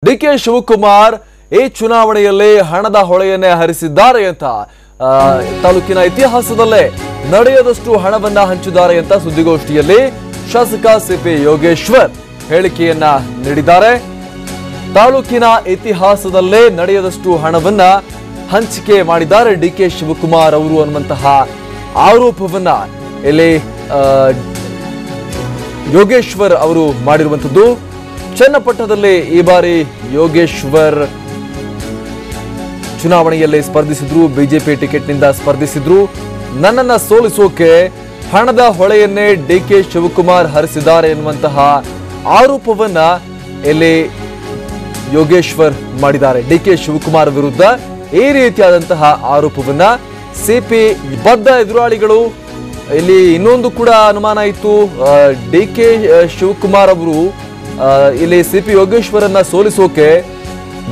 DK Shivakumar ಈ ಚುನಾವಣೆಯಲ್ಲಿ ಹಣದ ಹೊಳೆಯನ್ನೇ ಹರಿಸಿದ್ದಾರೆ ಅಂತ ತಾಲೂಕಿನ ಇತಿಹಾಸದಲ್ಲೇ ನಡೆಯದಷ್ಟು ಹಣವನ್ನ ಹಂಚಿದ್ದಾರೆ ಅಂತ ಸುದ್ದಿಗೋಷ್ಠಿಯಲ್ಲಿ ಶಾಸಕ ಸಿಪಿ ಯೋಗೇಶ್ವರ್ ಹೇಳಿಕೆಯನ್ನ ನೀಡಿದ್ದಾರೆ. ತಾಲೂಕಿನ ಇತಿಹಾಸದಲ್ಲೇ ನಡೆಯದಷ್ಟು ಹಣವನ್ನ ಹಂಚಿಕೆ ಮಾಡಿದ್ದಾರೆ ಡಿಕೆ ಶಿವಕುಮಾರ್ ಅವರು ಅನ್ನುವಂತಹ ಆರೋಪವನ್ನ ಇಲ್ಲಿ ಯೋಗೇಶ್ವರ್ ಅವರು ಮಾಡಿರುವಂತದ್ದು. ಚನ್ನಪಟ್ಟಣದಲ್ಲಿ ಈ ಬಾರಿ ಯೋಗೇಶ್ವರ್ ಚುನಾವಣೆಯಲ್ಲಿ ಸ್ಪರ್ಧಿಸಿದ್ರು, ಬಿಜೆಪಿ ಟಿಕೆಟ್ನಿಂದ ಸ್ಪರ್ಧಿಸಿದ್ರು. ನನ್ನನ್ನ ಸೋಲಿಸೋಕೆ ಹಣದ ಹೊಳೆಯನ್ನೇ ಡಿಕೆ ಶಿವಕುಮಾರ್ ಹರಿಸಿದ್ದಾರೆ ಎನ್ನುವಂತಹ ಆರೋಪವನ್ನ ಇಲ್ಲಿ ಯೋಗೇಶ್ವರ್ ಮಾಡಿದ್ದಾರೆ. ಡಿಕೆ ಶಿವಕುಮಾರ್ ವಿರುದ್ಧ ಈ ರೀತಿಯಾದಂತಹ ಆರೋಪವನ್ನ ಸಿಪಿ ಬದ್ಧ ಎದುರಾಳಿಗಳು ಇಲ್ಲಿ ಇನ್ನೊಂದು ಕೂಡ ಅನುಮಾನ ಇತ್ತು. ಡಿಕೆ ಶಿವಕುಮಾರ್ ಅವರು ಇಲ್ಲಿ ಸಿಪಿ ಯೋಗೇಶ್ವರನ್ನ ಸೋಲಿಸೋಕೆ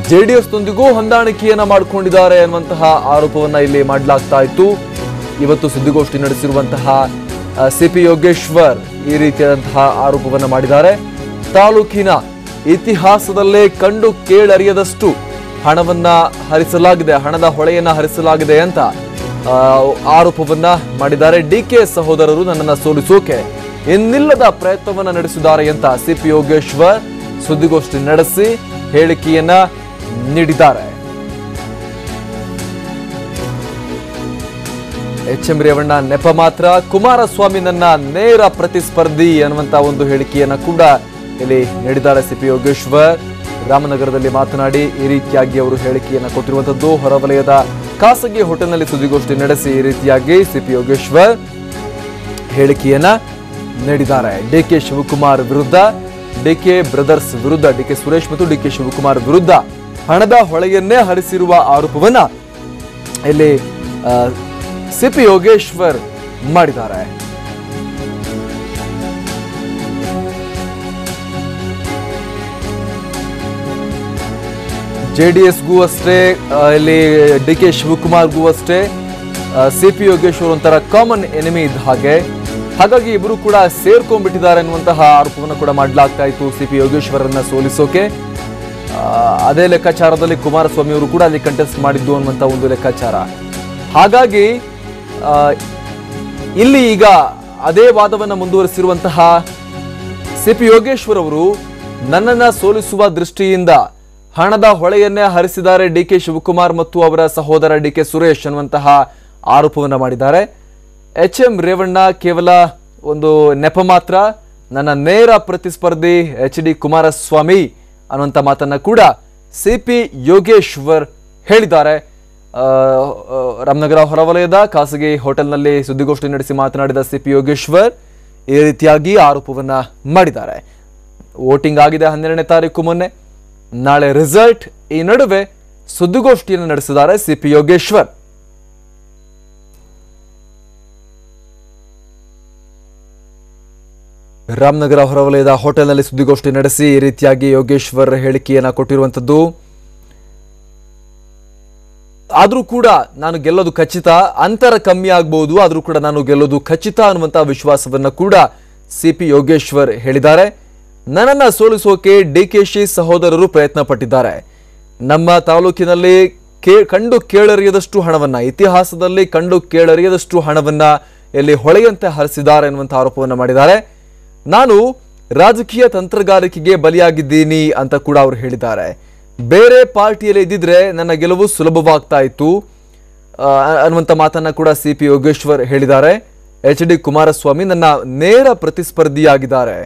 ಜೆಡಿಎಸ್ ನೊಂದಿಗೂ ಹೊಂದಾಣಿಕೆಯನ್ನ ಮಾಡಿಕೊಂಡಿದ್ದಾರೆ ಅನ್ನುವಂತಹ ಆರೋಪವನ್ನ ಇಲ್ಲಿ ಮಾಡಲಾಗ್ತಾ ಇತ್ತು. ಇವತ್ತು ಸುದ್ದಿಗೋಷ್ಠಿ ನಡೆಸಿರುವಂತಹ ಸಿಪಿ ಯೋಗೇಶ್ವರ್ ಈ ರೀತಿಯಾದಂತಹ ಆರೋಪವನ್ನ ಮಾಡಿದ್ದಾರೆ. ತಾಲೂಕಿನ ಇತಿಹಾಸದಲ್ಲೇ ಕಂಡು ಕೇಳರಿಯದಷ್ಟು ಹಣವನ್ನ ಹರಿಸಲಾಗಿದೆ, ಹಣದ ಹೊಳೆಯನ್ನ ಹರಿಸಲಾಗಿದೆ ಅಂತ ಆರೋಪವನ್ನ ಮಾಡಿದ್ದಾರೆ. ಡಿಕೆ ಸಹೋದರರು ನನ್ನನ್ನ ಸೋಲಿಸೋಕೆ ಇನ್ನಿಲ್ಲದ ಪ್ರಯತ್ನವನ್ನ ನಡೆಸಿದ್ದಾರೆ ಅಂತ ಸಿಪಿ ಯೋಗೇಶ್ವರ್ ಸುದ್ದಿಗೋಷ್ಠಿ ನಡೆಸಿ ಹೇಳಿಕೆಯನ್ನ ನೀಡಿದ್ದಾರೆ. ಎಚ್.ಎಂ. ರೇವಣ್ಣ ನೆಪ ಮಾತ್ರ, ಕುಮಾರಸ್ವಾಮಿ ನನ್ನ ನೇರ ಪ್ರತಿಸ್ಪರ್ಧಿ ಅನ್ನುವಂತ ಒಂದು ಹೇಳಿಕೆಯನ್ನ ಕೂಡ ಇಲ್ಲಿ ನೀಡಿದ್ದಾರೆ ಸಿಪಿ ಯೋಗೇಶ್ವರ್. ರಾಮನಗರದಲ್ಲಿ ಮಾತನಾಡಿ ಈ ರೀತಿಯಾಗಿ ಅವರು ಹೇಳಿಕೆಯನ್ನ ಕೊಟ್ಟಿರುವಂತದ್ದು. ಹೊರವಲಯದ ಖಾಸಗಿ ಹೋಟೆಲ್ನಲ್ಲಿ ಸುದ್ದಿಗೋಷ್ಠಿ ನಡೆಸಿ ಈ ರೀತಿಯಾಗಿ ಸಿಪಿ ಯೋಗೇಶ್ವರ್ ಹೇಳಿಕೆಯನ್ನ ನೀಡಿದ್ದಾರೆ. ಡಿಕೆ ಶಿವಕುಮಾರ್ ವಿರುದ್ಧ, ಡಿಕೆ ಬ್ರದರ್ಸ್ ವಿರುದ್ಧ, ಡಿಕೆ ಸುರೇಶ್ ಮತ್ತು ಡಿಕೆ ಶಿವಕುಮಾರ್ ವಿರುದ್ಧ ಹಣದ ಹೊಳೆಯನ್ನೇ ಹರಿಸಿರುವ ಆರೋಪವನ್ನ ಇಲ್ಲಿ ಸಿಪಿ ಯೋಗೇಶ್ವರ್ ಮಾಡಿದ್ದಾರೆ. ಜೆಡಿಎಸ್ಗೂ ಅಷ್ಟೇ, ಇಲ್ಲಿ ಡಿಕೆ ಶಿವಕುಮಾರ್ಗೂ ಅಷ್ಟೇ ಸಿಪಿ ಯೋಗೇಶ್ವರ್ ಒಂಥರ ಕಾಮನ್ ಎನಿಮಿ ಇದ್ದ ಹಾಗೆ. ಹಾಗಾಗಿ ಇಬ್ಬರು ಕೂಡ ಸೇರ್ಕೊಂಡ್ಬಿಟ್ಟಿದ್ದಾರೆ ಅನ್ನುವಂತಹ ಆರೋಪವನ್ನು ಕೂಡ ಮಾಡಲಾಗ್ತಾ ಇತ್ತು ಸಿಪಿ ಯೋಗೇಶ್ವರನ್ನ ಸೋಲಿಸೋಕೆ. ಅದೇ ಲೆಕ್ಕಾಚಾರದಲ್ಲಿ ಕುಮಾರಸ್ವಾಮಿ ಅವರು ಕೂಡ ಅಲ್ಲಿ ಕಂಟೆಸ್ಟ್ ಮಾಡಿದ್ದು ಅನ್ನುವಂತ ಒಂದು ಲೆಕ್ಕಾಚಾರ. ಹಾಗಾಗಿ ಇಲ್ಲಿ ಈಗ ಅದೇ ವಾದವನ್ನ ಮುಂದುವರಿಸಿರುವಂತಹ ಸಿಪಿ ಯೋಗೇಶ್ವರ್ ಅವರು ನನ್ನನ್ನ ಸೋಲಿಸುವ ದೃಷ್ಟಿಯಿಂದ ಹಣದ ಹೊಳೆಯನ್ನೇ ಹರಿಸಿದ್ದಾರೆ ಡಿಕೆ ಶಿವಕುಮಾರ್ ಮತ್ತು ಅವರ ಸಹೋದರ ಡಿಕೆ ಸುರೇಶ್ ಅನ್ನುವಂತಹ ಆರೋಪವನ್ನ ಮಾಡಿದ್ದಾರೆ. ಎಚ್.ಎಂ. ರೇವಣ್ಣ ಕೇವಲ ಒಂದು ನೆಪ ಮಾತ್ರ, ನನ್ನ ನೇರ ಪ್ರತಿಸ್ಪರ್ಧಿ ಎಚ್.ಡಿ. ಕುಮಾರಸ್ವಾಮಿ ಅನ್ನುವಂಥ ಮಾತನ್ನ ಕೂಡ ಸಿಪಿ ಯೋಗೇಶ್ವರ್ ಹೇಳಿದ್ದಾರೆ. ರಾಮನಗರ ಹೊರವಲಯದ ಖಾಸಗಿ ಹೋಟೆಲ್ನಲ್ಲಿ ಸುದ್ದಿಗೋಷ್ಠಿ ನಡೆಸಿ ಮಾತನಾಡಿದ ಸಿಪಿ ಯೋಗೇಶ್ವರ್ ಈ ರೀತಿಯಾಗಿ ಆರೋಪವನ್ನ ಮಾಡಿದ್ದಾರೆ. ವೋಟಿಂಗ್ ಆಗಿದೆ 12ನೇ ತಾರೀಕು ಮೊನ್ನೆ, ನಾಳೆ ರಿಸಲ್ಟ್. ಈ ನಡುವೆ ಸುದ್ದಿಗೋಷ್ಠಿಯನ್ನು ನಡೆಸಿದ್ದಾರೆ ಸಿಪಿ ಯೋಗೇಶ್ವರ್. ರಾಮನಗರ ಹೊರವಲಯದ ಹೋಟೆಲ್ನಲ್ಲಿ ಸುದ್ದಿಗೋಷ್ಠಿ ನಡೆಸಿ ಈ ರೀತಿಯಾಗಿ ಯೋಗೇಶ್ವರ್ ಹೇಳಿಕೆಯನ್ನ ಕೊಟ್ಟಿರುವಂತದ್ದು. ಆದ್ರೂ ಕೂಡ ನಾನು ಗೆಲ್ಲೋದು ಖಚಿತ, ಅಂತರ ಕಮ್ಮಿ ಆಗ್ಬಹುದು, ಆದ್ರೂ ಕೂಡ ನಾನು ಗೆಲ್ಲೋದು ಖಚಿತ ಅನ್ನುವಂತಹ ವಿಶ್ವಾಸವನ್ನ ಕೂಡ ಸಿಪಿ ಯೋಗೇಶ್ವರ್ ಹೇಳಿದ್ದಾರೆ. ನನ್ನನ್ನ ಸೋಲಿಸೋಕೆ ಡಿಕೆಶಿ ಸಹೋದರರು ಪ್ರಯತ್ನ ಪಟ್ಟಿದ್ದಾರೆ. ನಮ್ಮ ತಾಲೂಕಿನಲ್ಲಿ ಕಂಡು ಕೇಳರಿಯದಷ್ಟು ಹಣವನ್ನ, ಇತಿಹಾಸದಲ್ಲಿ ಕಂಡು ಕೇಳರಿಯದಷ್ಟು ಹಣವನ್ನ ಇಲ್ಲಿ ಹೊಳೆಯಂತೆ ಹರಿಸಿದ್ದಾರೆ ಎನ್ನುವಂತ ಆರೋಪವನ್ನ ಮಾಡಿದ್ದಾರೆ. ನಾನು ರಾಜಕೀಯ ತಂತ್ರಗಾರಿಕೆಗೆ ಬಲಿಯಾಗಿದ್ದೀನಿ ಅಂತ ಕೂಡ ಅವರು ಹೇಳಿದ್ದಾರೆ. ಬೇರೆ ಪಾರ್ಟಿಯಲ್ಲಿ ಇದ್ದಿದ್ರೆ ನನ್ನ ಗೆಲುವು ಸುಲಭವಾಗ್ತಾ ಇತ್ತು ಅನ್ನುವಂಥ ಮಾತನ್ನ ಕೂಡ ಸಿಪಿ ಯೋಗೇಶ್ವರ್ ಹೇಳಿದ್ದಾರೆ. ಎಚ್.ಡಿ. ಕುಮಾರಸ್ವಾಮಿ ನನ್ನ ನೇರ ಪ್ರತಿಸ್ಪರ್ಧಿಯಾಗಿದ್ದಾರೆ.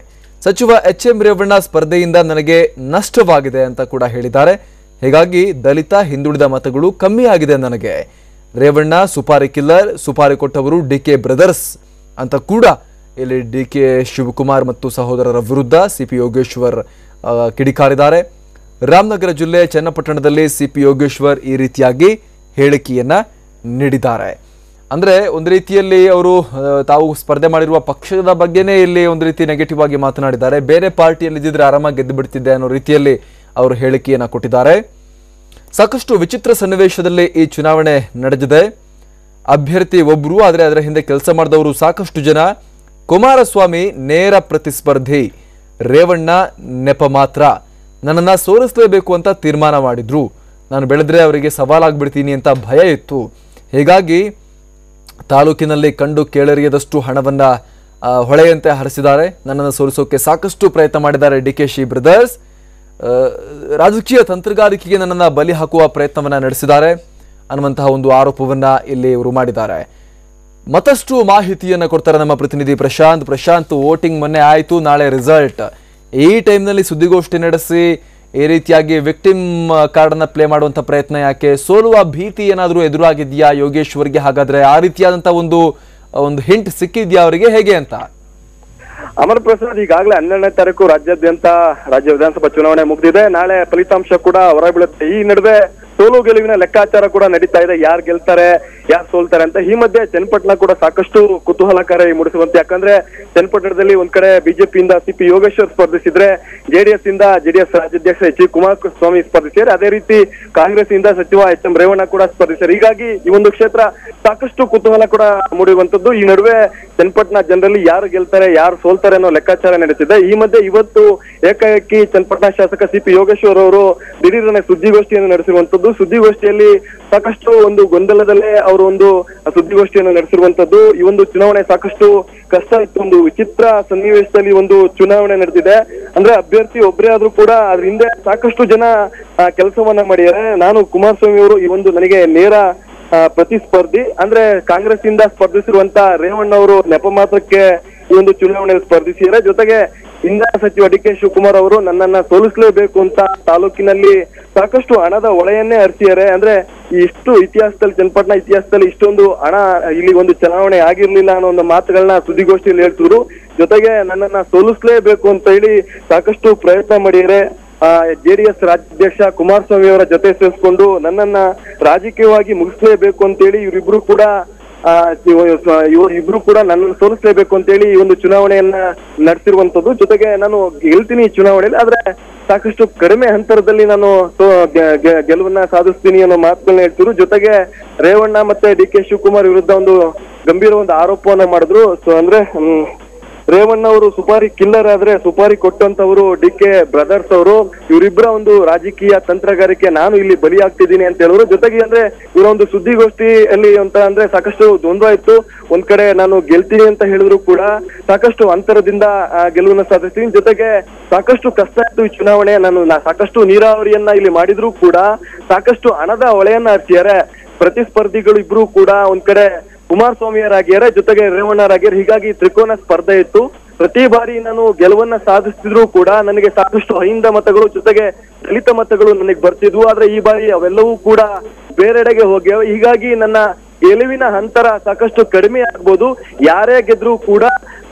ಸಚಿವ ಎಚ್.ಎಂ. ರೇವಣ್ಣ ಸ್ಪರ್ಧೆಯಿಂದ ನನಗೆ ನಷ್ಟವಾಗಿದೆ ಅಂತ ಕೂಡ ಹೇಳಿದ್ದಾರೆ. ಹೀಗಾಗಿ ದಲಿತ ಹಿಂದುಳಿದ ಮತಗಳು ಕಮ್ಮಿ ಆಗಿದೆ ನನಗೆ. ರೇವಣ್ಣ ಸುಪಾರಿ ಕಿಲ್ಲರ್, ಸುಪಾರಿ ಕೊಟ್ಟವರು ಡಿಕೆ ಬ್ರದರ್ಸ್ ಅಂತ ಕೂಡ ಇಲ್ಲಿ ಡಿಕೆ ಶಿವಕುಮಾರ್ ಮತ್ತು ಸಹೋದರರ ವಿರುದ್ಧ ಸಿಪಿ ಯೋಗೇಶ್ವರ್ ಕಿಡಿಕಾರಿದ್ದಾರೆ. ರಾಮನಗರ ಜಿಲ್ಲೆ ಚನ್ನಪಟ್ಟಣದಲ್ಲಿ ಸಿಪಿ ಯೋಗೇಶ್ವರ್ ಈ ರೀತಿಯಾಗಿ ಹೇಳಿಕೆಯನ್ನ ನೀಡಿದ್ದಾರೆ. ಅಂದ್ರೆ ಒಂದು ರೀತಿಯಲ್ಲಿ ಅವರು ತಾವು ಸ್ಪರ್ಧೆ ಮಾಡಿರುವ ಪಕ್ಷದ ಬಗ್ಗೆನೇ ಇಲ್ಲಿ ಒಂದು ರೀತಿ ನೆಗೆಟಿವ್ ಆಗಿ ಮಾತನಾಡಿದ್ದಾರೆ. ಬೇರೆ ಪಾರ್ಟಿಯಲ್ಲಿ ಇದ್ದಿದ್ರೆ ಆರಾಮಾಗಿ ಗೆದ್ದು ಬಿಡ್ತಿದ್ದೆ ಅನ್ನೋ ರೀತಿಯಲ್ಲಿ ಅವರು ಹೇಳಿಕೆಯನ್ನ ಕೊಟ್ಟಿದ್ದಾರೆ. ಸಾಕಷ್ಟು ವಿಚಿತ್ರ ಸನ್ನಿವೇಶದಲ್ಲಿ ಈ ಚುನಾವಣೆ ನಡೆದಿದೆ. ಅಭ್ಯರ್ಥಿ ಒಬ್ರು, ಆದರೆ ಅದರ ಹಿಂದೆ ಕೆಲಸ ಮಾಡಿದವರು ಸಾಕಷ್ಟು ಜನ. ಕುಮಾರಸ್ವಾಮಿ ನೇರ ಪ್ರತಿಸ್ಪರ್ಧಿ, ರೇವಣ್ಣ ನೆಪ ಮಾತ್ರ. ನನ್ನನ್ನು ಸೋಲಿಸಲೇಬೇಕು ಅಂತ ತೀರ್ಮಾನ ಮಾಡಿದ್ರು. ನಾನು ಬೆಳೆದ್ರೆ ಅವರಿಗೆ ಸವಾಲಾಗ್ಬಿಡ್ತೀನಿ ಅಂತ ಭಯ ಇತ್ತು. ಹೀಗಾಗಿ ತಾಲೂಕಿನಲ್ಲಿ ಕಂಡು ಕೇಳರಿಯದಷ್ಟು ಹಣವನ್ನು ಹೊಳೆಯಂತೆ ಹರಿಸಿದ್ದಾರೆ. ನನ್ನನ್ನು ಸೋಲಿಸೋಕೆ ಸಾಕಷ್ಟು ಪ್ರಯತ್ನ ಮಾಡಿದ್ದಾರೆ DKC ಬ್ರದರ್ಸ್. ರಾಜಕೀಯ ತಂತ್ರಗಾರಿಕೆಗೆ ನನ್ನನ್ನು ಬಲಿ ಹಾಕುವ ಪ್ರಯತ್ನವನ್ನು ನಡೆಸಿದ್ದಾರೆ ಅನ್ನುವಂತಹ ಒಂದು ಆರೋಪವನ್ನು ಇಲ್ಲಿ ಇವರು ಮಾಡಿದ್ದಾರೆ. ಮತ್ತಷ್ಟು ಮಾಹಿತಿಯನ್ನು ಕೊಡ್ತಾರೆ ನಮ್ಮ ಪ್ರತಿನಿಧಿ ಪ್ರಶಾಂತ್. ವೋಟಿಂಗ್ ಮೊನ್ನೆ ಆಯಿತು, ನಾಳೆ ರಿಸಲ್ಟ್. ಈ ಟೈಮ್ನಲ್ಲಿ ಸುದ್ದಿಗೋಷ್ಠಿ ನಡೆಸಿ ಈ ರೀತಿಯಾಗಿ ವಿಕ್ಟಿಮ್ ಕಾರ್ಡನ್ನು ಪ್ಲೇ ಮಾಡುವಂಥ ಪ್ರಯತ್ನ ಯಾಕೆ? ಸೋಲುವ ಭೀತಿ ಏನಾದರೂ ಎದುರಾಗಿದೆಯಾ ಯೋಗೇಶ್ವರ್ಗೆ? ಹಾಗಾದ್ರೆ ಆ ರೀತಿಯಾದಂಥ ಒಂದು ಹಿಂಟ್ ಸಿಕ್ಕಿದ್ಯಾ ಅವರಿಗೆ, ಹೇಗೆ ಅಂತ? ಅಮರ್ ಪ್ರಸಾದ್, ಈಗಾಗಲೇ 12ನೇ ತಾರೀಕು ರಾಜ್ಯಾದ್ಯಂತ ರಾಜ್ಯ ವಿಧಾನಸಭಾ ಚುನಾವಣೆ ಮುಗಿದಿದೆ. ನಾಳೆ ಫಲಿತಾಂಶ ಕೂಡ ಹೊರಬೀಳುತ್ತೆ. ಈ ನಡುವೆ ಸೋಲು ಗೆಲುವಿನ ಲೆಕ್ಕಾಚಾರ ಕೂಡ ನಡೀತಾ ಇದೆ. ಯಾರು ಗೆಲ್ತಾರೆ, ಯಾರು ಸೋಲ್ತಾರೆ ಅಂತ. ಈ ಮಧ್ಯೆ ಚನ್ನಪಟ್ಟಣ ಕೂಡ ಸಾಕಷ್ಟು ಕುತೂಹಲಕಾರಿ ಮೂಡಿಸುವಂತೆ. ಯಾಕಂದ್ರೆ ಚನ್ನಪಟ್ಟಣದಲ್ಲಿ ಒಂದ್ ಕಡೆ ಬಿಜೆಪಿಯಿಂದ CP ಯೋಗೇಶ್ವರ್ ಸ್ಪರ್ಧಿಸಿದ್ರೆ, JDS ಇಂದ JDS ರಾಜ್ಯಾಧ್ಯಕ್ಷ H. ಕುಮಾರಸ್ವಾಮಿ ಸ್ಪರ್ಧಿಸಿದ್ದಾರೆ. ಅದೇ ರೀತಿ ಕಾಂಗ್ರೆಸ್ ಇಂದ ಸಚಿವ HM ರೇವಣ್ಣ ಕೂಡ ಸ್ಪರ್ಧಿಸಿದ್ದಾರೆ. ಹೀಗಾಗಿ ಈ ಒಂದು ಕ್ಷೇತ್ರ ಸಾಕಷ್ಟು ಕುತೂಹಲ ಕೂಡ ಮೂಡಿರುವಂತದ್ದು. ಈ ನಡುವೆ ಚನ್ನಪಟ್ಟಣ ಜನರಲ್ಲಿ ಯಾರು ಗೆಲ್ತಾರೆ, ಯಾರು ಸೋಲ್ತಾರೆ ಅನ್ನೋ ಲೆಕ್ಕಾಚಾರ ನಡೀತಿದೆ. ಈ ಮಧ್ಯೆ ಇವತ್ತು ಏಕಾಏಕಿ ಚನ್ನಪಟ್ಟಣ ಶಾಸಕ CP ಯೋಗೇಶ್ವರ್ ಅವರು ದಿಢೀರನೆ ಸುದ್ದಿಗೋಷ್ಠಿಯನ್ನು ನಡೆಸಿರುವಂತದ್ದು. ಸುದ್ದಿಗೋಷ್ಠಿಯಲ್ಲಿ ಸಾಕಷ್ಟು ಒಂದು ಗೊಂದಲದಲ್ಲೇ ಅವರು ಒಂದು ಸುದ್ದಿಗೋಷ್ಠಿಯನ್ನು ನಡೆಸಿರುವಂತದ್ದು. ಈ ಒಂದು ಚುನಾವಣೆ ಸಾಕಷ್ಟು ಕಷ್ಟ ಇತ್ತು. ಒಂದು ವಿಚಿತ್ರ ಸನ್ನಿವೇಶದಲ್ಲಿ ಒಂದು ಚುನಾವಣೆ ನಡೆದಿದೆ. ಅಂದ್ರೆ ಅಭ್ಯರ್ಥಿ ಒಬ್ಬರೇ ಆದ್ರೂ ಕೂಡ ಅದ್ರ ಹಿಂದೆ ಸಾಕಷ್ಟು ಜನ ಕೆಲಸವನ್ನ ಮಾಡಿದ್ದಾರೆ. ನಾನು ಕುಮಾರಸ್ವಾಮಿ ಅವರು ಈ ಒಂದು ನನಗೆ ನೇರ ಪ್ರತಿಸ್ಪರ್ಧಿ, ಅಂದ್ರೆ ಕಾಂಗ್ರೆಸ್ ಇಂದ ಸ್ಪರ್ಧಿಸಿರುವಂತ ರೇವಣ್ಣ ಅವರು ನೆಪ ಮಾತ್ರಕ್ಕೆ ಈ ಒಂದು ಚುನಾವಣೆಯಲ್ಲಿ ಸ್ಪರ್ಧಿಸಿದ್ದಾರೆ. ಜೊತೆಗೆ ಇಂಧನ ಸಚಿವ DK ಶಿವಕುಮಾರ್ ಅವರು ನನ್ನನ್ನ ಸೋಲಿಸಲೇಬೇಕು ಅಂತ ತಾಲೂಕಿನಲ್ಲಿ ಸಾಕಷ್ಟು ಹಣದ ಹೊಳೆಯನ್ನೇ ಹರಿಸಿದ್ದಾರೆ. ಅಂದ್ರೆ ಇಷ್ಟು ಇತಿಹಾಸದಲ್ಲಿ, ಚನ್ನಪಟ್ಟಣ ಇತಿಹಾಸದಲ್ಲಿ ಇಷ್ಟೊಂದು ಹಣ ಇಲ್ಲಿ ಒಂದು ಚುನಾವಣೆ ಆಗಿರ್ಲಿಲ್ಲ ಅನ್ನೋ ಒಂದು ಮಾತುಗಳನ್ನ ಸುದ್ದಿಗೋಷ್ಠಿಯಲ್ಲಿ ಹೇಳ್ತಿದ್ರು. ಜೊತೆಗೆ ನನ್ನನ್ನ ಸೋಲಿಸಲೇಬೇಕು ಅಂತ ಹೇಳಿ ಸಾಕಷ್ಟು ಪ್ರಯತ್ನ ಮಾಡಿದ್ದಾರೆ. JDS ರಾಜ್ಯಾಧ್ಯಕ್ಷ ಕುಮಾರಸ್ವಾಮಿ ಅವರ ಜೊತೆ ಸೇರಿಸ್ಕೊಂಡು ನನ್ನನ್ನ ರಾಜಕೀಯವಾಗಿ ಮುಗಿಸ್ಲೇಬೇಕು ಅಂತೇಳಿ ಇವರಿಬ್ರು ಕೂಡ ನನ್ನನ್ನು ಸೋಲಿಸಲೇಬೇಕು ಅಂತೇಳಿ ಈ ಒಂದು ಚುನಾವಣೆಯನ್ನ ನಡೆಸಿರುವಂತದ್ದು. ಜೊತೆಗೆ ನಾನು ಗೆಲ್ತೀನಿ ಈ ಚುನಾವಣೆಯಲ್ಲಿ, ಆದ್ರೆ ಸಾಕಷ್ಟು ಕಡಿಮೆ ಅಂತರದಲ್ಲಿ ನಾನು ಗೆಲುವನ್ನ ಸಾಧಿಸ್ತೀನಿ ಅನ್ನೋ ಮಾತುಗಳನ್ನ ಹೇಳ್ತಿದ್ರು. ಜೊತೆಗೆ ರೇವಣ್ಣ ಮತ್ತೆ DK ಶಿವಕುಮಾರ್ ವಿರುದ್ಧ ಒಂದು ಗಂಭೀರ ಒಂದು ಆರೋಪವನ್ನ ಮಾಡಿದ್ರು. ಅಂದ್ರೆ ರೇವಣ್ಣ ಅವರು ಸುಪಾರಿ ಕಿಲ್ಲರ್ ಆದ್ರೆ ಸುಪಾರಿ ಕೊಟ್ಟಂತವರು DK ಬ್ರದರ್ಸ್ ಅವರು. ಇವರಿಬ್ಬರ ಒಂದು ರಾಜಕೀಯ ತಂತ್ರಗಾರಿಕೆ ನಾನು ಇಲ್ಲಿ ಬಲಿಯಾಗ್ತಿದ್ದೀನಿ ಅಂತ ಹೇಳಿದ್ರು. ಜೊತೆಗೆ ಅಂದ್ರೆ ಇವರ ಒಂದು ಸುದ್ದಿಗೋಷ್ಠಿಯಲ್ಲಿ ಅಂತ ಅಂದ್ರೆ ಸಾಕಷ್ಟು ದ್ವಂದ್ವ ಇತ್ತು. ಒಂದ್ ಕಡೆ ನಾನು ಗೆಲ್ತೀನಿ ಅಂತ ಹೇಳಿದ್ರು ಕೂಡ ಸಾಕಷ್ಟು ಅಂತರದಿಂದ ಗೆಲುವನ್ನ ಸಾಧಿಸ್ತೀನಿ. ಜೊತೆಗೆ ಸಾಕಷ್ಟು ಕಷ್ಟ ಇತ್ತು ಈ ಚುನಾವಣೆ. ನಾನು ಸಾಕಷ್ಟು ನೀರಾವರಿಯನ್ನ ಇಲ್ಲಿ ಮಾಡಿದ್ರು ಕೂಡ ಸಾಕಷ್ಟು ಹಣದ ಹೊಳೆಯನ್ನ ಹರಿಸಿದ್ದಾರೆ. ಪ್ರತಿಸ್ಪರ್ಧಿಗಳು ಇಬ್ರು ಕೂಡ ಒಂದ್ ಕಡೆ ಕುಮಾರಸ್ವಾಮಿಯರಾಗಿದ್ದಾರೆ, ಜೊತೆಗೆ ರೇವಣ್ಣರಾಗಿದ್ದಾರೆ. ಹೀಗಾಗಿ ತ್ರಿಕೋನ ಸ್ಪರ್ಧೆ ಇತ್ತು. ಪ್ರತಿ ಬಾರಿ ನಾನು ಗೆಲುವನ್ನ ಸಾಧಿಸ್ತಿದ್ರು ಕೂಡ ನನಗೆ ಸಾಕಷ್ಟು ಅಹಿಂದ ಮತಗಳು ಜೊತೆಗೆ ದಲಿತ ಮತಗಳು ನನಗೆ ಬರ್ತಿದ್ವು. ಆದ್ರೆ ಈ ಬಾರಿ ಅವೆಲ್ಲವೂ ಕೂಡ ಬೇರೆಡೆಗೆ ಹೋಗ್ಯಾವ. ಹೀಗಾಗಿ ನನ್ನ ಗೆಲುವಿನ ಅಂತರ ಸಾಕಷ್ಟು ಕಡಿಮೆ ಆಗ್ಬೋದು. ಯಾರೇ ಗೆದ್ರು ಕೂಡ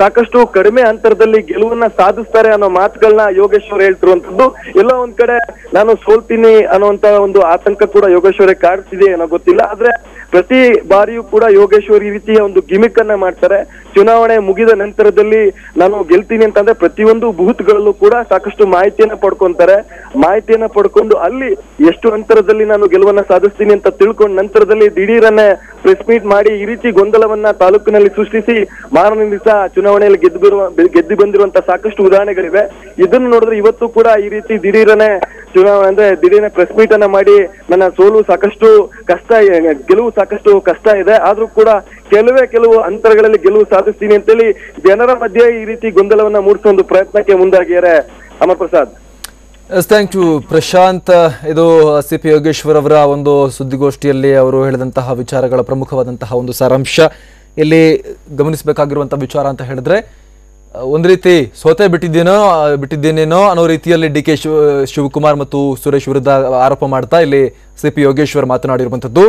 ಸಾಕಷ್ಟು ಕಡಿಮೆ ಅಂತರದಲ್ಲಿ ಗೆಲುವನ್ನ ಸಾಧಿಸ್ತಾರೆ ಅನ್ನೋ ಮಾತುಗಳನ್ನ ಯೋಗೇಶ್ವರ್ ಹೇಳ್ತಿರುವಂತದ್ದು. ಎಲ್ಲೋ ಒಂದ್ ಕಡೆ ನಾನು ಸೋಲ್ತೀನಿ ಅನ್ನುವಂತ ಒಂದು ಆತಂಕ ಕೂಡ ಯೋಗೇಶ್ವರ ಕಾಡ್ತಿದೆ ಏನೋ ಗೊತ್ತಿಲ್ಲ. ಆದ್ರೆ ಪ್ರತಿ ಬಾರಿಯೂ ಕೂಡ ಯೋಗೇಶ್ವರ್ ಈ ರೀತಿಯ ಒಂದು ಗಿಮಿಕ್ ಅನ್ನ ಮಾಡ್ತಾರೆ. ಚುನಾವಣೆ ಮುಗಿದ ನಂತರದಲ್ಲಿ ನಾನು ಗೆಲ್ತೀನಿ ಅಂತಂದ್ರೆ ಪ್ರತಿಯೊಂದು ಬೂತ್ಗಳಲ್ಲೂ ಕೂಡ ಸಾಕಷ್ಟು ಮಾಹಿತಿಯನ್ನ ಪಡ್ಕೊಂತಾರೆ. ಮಾಹಿತಿಯನ್ನ ಪಡ್ಕೊಂಡು ಅಲ್ಲಿ ಎಷ್ಟು ಅಂತರದಲ್ಲಿ ನಾನು ಗೆಲುವನ್ನ ಸಾಧಿಸ್ತೀನಿ ಅಂತ ತಿಳ್ಕೊಂಡ ನಂತರದಲ್ಲಿ ದಿಢೀರನ್ನೇ ಪ್ರೆಸ್ ಮೀಟ್ ಮಾಡಿ ಈ ರೀತಿ ಗೊಂದಲವನ್ನ ತಾಲೂಕಿನಲ್ಲಿ ಸೃಷ್ಟಿಸಿ ಮಾರನೇ ದಿವಸ ಚುನಾವಣೆಯಲ್ಲಿ ಗೆದ್ದು ಬಂದಿರುವಂತ ಸಾಕಷ್ಟು ಉದಾಹರಣೆಗಳಿವೆ. ಇದನ್ನು ನೋಡಿದ್ರೆ ಇವತ್ತು ಕೂಡ ಈ ರೀತಿ ದಿಢೀರನೆ ಚುನಾವಣೆ ಅಂದ್ರೆ ದಿಢೀರನೆ ಪ್ರೆಸ್ ಮೀಟ್ ಅನ್ನ ಮಾಡಿ ನನ್ನ ಸೋಲು ಸಾಕಷ್ಟು ಕಷ್ಟ, ಗೆಲುವು ಸಾಕಷ್ಟು ಕಷ್ಟ ಇದೆ, ಆದ್ರೂ ಕೂಡ ಕೆಲವು ಅಂತರಗಳಲ್ಲಿ ಗೆಲುವು ಸಾಧಿಸ್ತೀನಿ ಅಂತೇಳಿ ಜನರ ಮಧ್ಯೆ ಈ ರೀತಿ ಗೊಂದಲವನ್ನ ಮೂಡಿಸುವ ಒಂದು ಪ್ರಯತ್ನಕ್ಕೆ ಮುಂದಾಗಿದ್ದಾರೆ. ಅಮರ್ ಪ್ರಸಾದ್. Thank you Prashanth. ಇದು CP ಯೋಗೇಶ್ವರ್ ಅವರ ಒಂದು ಸುದ್ದಿಗೋಷ್ಠಿಯಲ್ಲಿ ಅವರು ಹೇಳಿದಂತಹ ವಿಚಾರಗಳ ಪ್ರಮುಖವಾದಂತಹ ಒಂದು ಸಾರಾಂಶ. ಇಲ್ಲಿ ಗಮನಿಸಬೇಕಾಗಿರುವಂಥ ವಿಚಾರ ಅಂತ ಹೇಳಿದ್ರೆ, ಒಂದು ರೀತಿ ಸೋತೆ ಬಿಟ್ಟಿದ್ದೇನೇನೋ ಅನ್ನೋ ರೀತಿಯಲ್ಲಿ DK ಶಿವಕುಮಾರ್ ಮತ್ತು ಸುರೇಶ್ ವಿರುದ್ಧ ಆರೋಪ ಮಾಡ್ತಾ ಇಲ್ಲಿ CP ಯೋಗೇಶ್ವರ್ ಮಾತನಾಡಿರುವಂಥದ್ದು.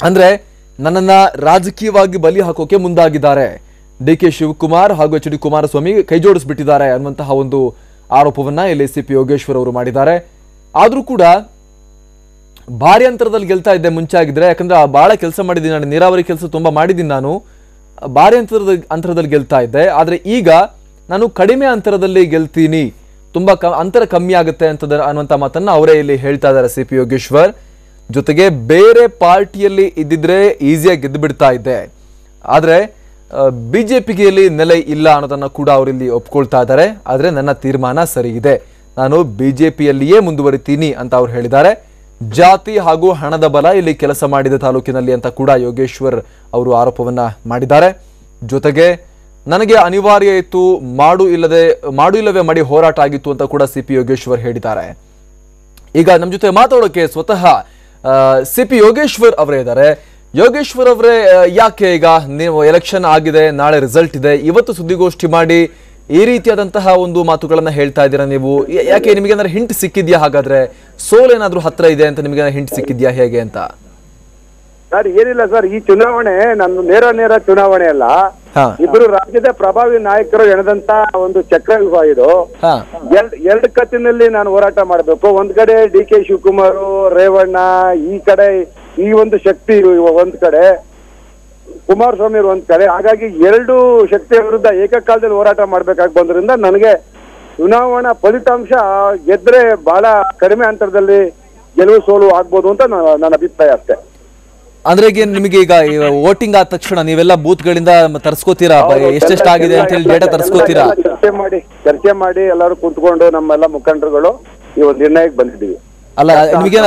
ಅಂದ್ರೆ ನನ್ನನ್ನ ರಾಜಕೀಯವಾಗಿ ಬಲಿ ಹಾಕೋಕೆ ಮುಂದಾಗಿದ್ದಾರೆ DK ಶಿವಕುಮಾರ್ ಹಾಗೂ HD ಕುಮಾರಸ್ವಾಮಿ ಕೈ ಜೋಡಿಸ್ಬಿಟ್ಟಿದ್ದಾರೆ ಅನ್ನುವಂತಹ ಒಂದು ಆರೋಪವನ್ನ ಇಲ್ಲಿ CP ಯೋಗೇಶ್ವರ್ ಅವರು ಮಾಡಿದ್ದಾರೆ. ಆದ್ರೂ ಕೂಡ ಭಾರಿ ಅಂತರದಲ್ಲಿ ಗೆಲ್ತಾ ಇದ್ದೆ ಮುಂಚೆ ಆಗಿದ್ರೆ, ಯಾಕಂದ್ರೆ ಬಹಳ ಕೆಲಸ ಮಾಡಿದ್ದೀನಿ ನಾನು, ನೀರಾವರಿ ಕೆಲಸ ತುಂಬಾ ಮಾಡಿದ್ದೀನಿ ನಾನು, ಭಾರಿ ಅಂತರದಲ್ಲಿ ಗೆಲ್ತಾ ಇದ್ದೆ. ಆದ್ರೆ ಈಗ ನಾನು ಕಡಿಮೆ ಅಂತರದಲ್ಲಿ ಗೆಲ್ತೀನಿ, ತುಂಬಾ ಅಂತರ ಕಮ್ಮಿ ಆಗುತ್ತೆ ಅನ್ನುವಂಥ ಮಾತನ್ನ ಅವರೇ ಇಲ್ಲಿ ಹೇಳ್ತಾ ಇದ್ದಾರೆ CP ಯೋಗೇಶ್ವರ್. ಜೊತೆಗೆ ಬೇರೆ ಪಾರ್ಟಿಯಲ್ಲಿ ಇದ್ದಿದ್ರೆ ಈಸಿಯಾಗಿ ಗೆದ್ದು ಬಿಡ್ತಾ ಇದ್ದೆ, ಆದ್ರೆ ಬಿಜೆಪಿಗೆ ಇಲ್ಲಿ ನೆಲೆ ಇಲ್ಲ ಅನ್ನೋದನ್ನ ಕೂಡ ಅವರಿಲ್ಲಿ ಒಪ್ಕೊಳ್ತಾ ಇದ್ದಾರೆ. ಆದ್ರೆ ನನ್ನ ತೀರ್ಮಾನ ಸರಿ ಇದೆ, ನಾನು ಬಿಜೆಪಿಯಲ್ಲಿಯೇ ಮುಂದುವರಿತೀನಿ ಅಂತ ಅವ್ರು ಹೇಳಿದ್ದಾರೆ. ಜಾತಿ ಹಾಗೂ ಹಣದ ಬಲ ಇಲ್ಲಿ ಕೆಲಸ ಮಾಡಿದ ತಾಲೂಕಿನಲ್ಲಿ ಅಂತ ಕೂಡ ಯೋಗೇಶ್ವರ್ ಅವರು ಆರೋಪವನ್ನ ಮಾಡಿದ್ದಾರೆ. ಜೊತೆಗೆ ನನಗೆ ಅನಿವಾರ್ಯ ಇತ್ತು, ಮಾಡು ಇಲ್ಲವೇ ಮಾಡಿ ಹೋರಾಟ ಆಗಿತ್ತು ಅಂತ ಕೂಡ ಸಿಪಿ ಯೋಗೇಶ್ವರ್ ಹೇಳಿದ್ದಾರೆ. ಈಗ ನಮ್ಮ ಜೊತೆ ಮಾತಾಡೋಕೆ ಸ್ವತಃ ಸಿಪಿ ಯೋಗೇಶ್ವರ್ ಅವರೇ ಇದ್ದಾರೆ. ಯೋಗೇಶ್ವರ್ ಅವರೇ, ಯಾಕೆ ಈಗ ನೀವು ಎಲೆಕ್ಷನ್ ಆಗಿದೆ, ನಾಳೆ ರಿಸಲ್ಟ್ ಇದೆ, ಇವತ್ತು ಸುದ್ದಿಗೋಷ್ಠಿ ಮಾಡಿ ಈ ರೀತಿಯಾದಂತಹ ಒಂದು ಮಾತುಗಳನ್ನ ಹೇಳ್ತಾ ಇದ್ದೀರಾ ನೀವು? ಯಾಕೆ ನಿಮಗೆ ಏನಾದ್ರು ಹಿಂಟ್ ಸಿಕ್ಕಿದ್ಯಾ? ಹಾಗಾದ್ರೆ ಸೋಲೇನಾದ್ರೂ ಹತ್ರ ಇದೆ ಅಂತ ನಿಮಗೆ ಹಿಂಟ್ ಸಿಕ್ಕಿದ್ಯಾ ಹೇಗೆ ಅಂತ? ಸರ್ ಏನಿಲ್ಲ ಸರ್, ಈ ಚುನಾವಣೆ ನನ್ನ ನೇರ ಚುನಾವಣೆ ಅಲ್ಲ. ಇಬ್ರು ರಾಜ್ಯದ ಪ್ರಭಾವಿ ನಾಯಕರು ಎಣದಂತ ಒಂದು ಚಕ್ರವ್ಯೂಹ ಇದು. ಎರಡು ಕತ್ತಿನಲ್ಲಿ ನಾನು ಹೋರಾಟ ಮಾಡಬೇಕು. ಒಂದ್ ಕಡೆ ಡಿ ಕೆ ಶಿವಕುಮಾರ್, ರೇವಣ್ಣ, ಈ ಕಡೆ ಈ ಒಂದು ಶಕ್ತಿ ಒಂದ್ ಕಡೆ, ಕುಮಾರಸ್ವಾಮಿ ಒಂದ್ ಕಡೆ. ಹಾಗಾಗಿ ಎರಡು ಶಕ್ತಿಯ ವಿರುದ್ಧ ಏಕಕಾಲದಲ್ಲಿ ಹೋರಾಟ ಮಾಡ್ಬೇಕಾಗಿ ಬಂದ್ರಿಂದ ನನಗೆ ಚುನಾವಣಾ ಫಲಿತಾಂಶ ಗೆದ್ರೆ ಬಹಳ ಕಡಿಮೆ ಅಂತರದಲ್ಲಿ ಗೆಲುವು ಸೋಲು ಆಗ್ಬೋದು ಅಂತ ನನ್ನ ಅಭಿಪ್ರಾಯ ಅಷ್ಟೇ. ಅಂದ್ರೆ ಈಗ ನಿಮಗೆ ಈಗ ವೋಟಿಂಗ್ ಆದ ತಕ್ಷಣ ನೀವೆಲ್ಲ ಬೂತ್ ಗಳಿಂದ ತರಿಸ್ಕೋತೀರಾ, ಎಷ್ಟೆಷ್ಟಾಗಿದೆ ಅಂತ ಹೇಳಿ ಡೇಟಾ ತರಿಸ್ಕೋತೀರಾ? ಚರ್ಚೆ ಮಾಡಿ ಎಲ್ಲರೂ ಕುಂತ್ಕೊಂಡು ನಮ್ಮೆಲ್ಲ ಮುಖಂಡರುಗಳು ಈ ಒಂದು ನಿರ್ಣಯಕ್ಕೆ ಬಂದಿದ್ದೀವಿ. ಅಲ್ಲ, ನಿಮಗೆ